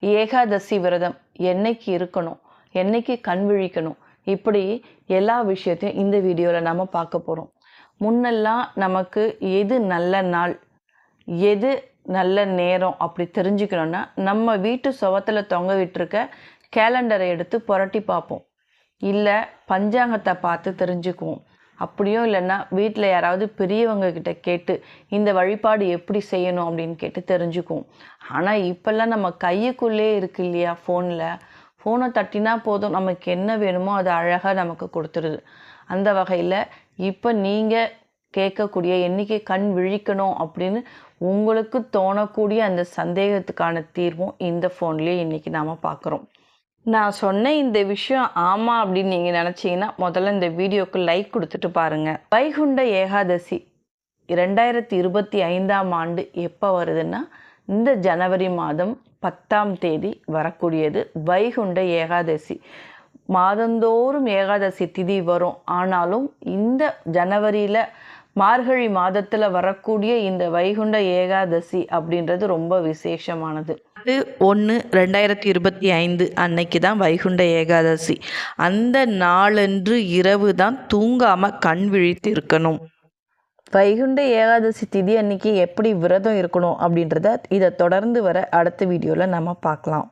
ஏகாதசி விரதம் என்னைக்கு இருக்கணும், என்னைக்கு கண் விழிக்கணும், இப்படி எல்லா விஷயத்தையும் இந்த வீடியோவில் நம்ம பார்க்க போகிறோம். முன்னெல்லாம் நமக்கு எது நல்ல நாள், எது நல்ல நேரம் அப்படி தெரிஞ்சுக்கணுன்னா நம்ம வீட்டு சுவத்தில் தொங்க விட்டுருக்க கேலண்டரை எடுத்து புரட்டி பார்ப்போம். இல்லை பஞ்சாங்கத்தை பார்த்து தெரிஞ்சுக்குவோம். அப்படியும் இல்லைன்னா வீட்டில் யாராவது பெரியவங்க கிட்ட கேட்டு இந்த வழிபாடு எப்படி செய்யணும் அப்படின்னு கேட்டு தெரிஞ்சுக்குவோம். ஆனால் இப்போல்லாம் நம்ம கையுக்குள்ளே இருக்கு இல்லையா, ஃபோனை தட்டினா போதும், நமக்கு என்ன வேணுமோ அது அழகாக நமக்கு கொடுத்துருது. அந்த வகையில் இப்போ நீங்கள் கேட்கக்கூடிய என்றைக்கு கண் விழிக்கணும் அப்படின்னு உங்களுக்கு தோணக்கூடிய அந்த சந்தேகத்துக்கான தீர்வும் இந்த ஃபோன்லேயே இன்றைக்கி நாம் பார்க்குறோம். நான் சொன்ன இந்த விஷயம் ஆமாம் அப்படின்னு நீங்கள் நினச்சிங்கன்னா முதல்ல இந்த வீடியோக்கு லைக் கொடுத்துட்டு பாருங்கள். வைகுண்ட ஏகாதசி 2025ஆம் ஆண்டு எப்போ வருதுன்னா இந்த ஜனவரி மாதம் 10ஆம் தேதி வரக்கூடியது வைகுண்ட ஏகாதசி. மாதந்தோறும் ஏகாதசி திதி வரும். ஆனாலும் இந்த ஜனவரியில் மார்கழி மாதத்தில் வரக்கூடிய இந்த வைகுண்ட ஏகாதசி அப்படின்றது ரொம்ப விசேஷமானது. அது 1/2025 அன்னைக்கு தான் வைகுண்ட ஏகாதசி. அந்த நாளன்று இரவு தான் தூங்காமல் கண் விழித்து இருக்கணும். வைகுண்ட ஏகாதசி திதி அன்னைக்கு எப்படி விரதம் இருக்கணும் அப்படின்றத இதை தொடர்ந்து வர அடுத்த வீடியோவில் நம்ம பார்க்கலாம்.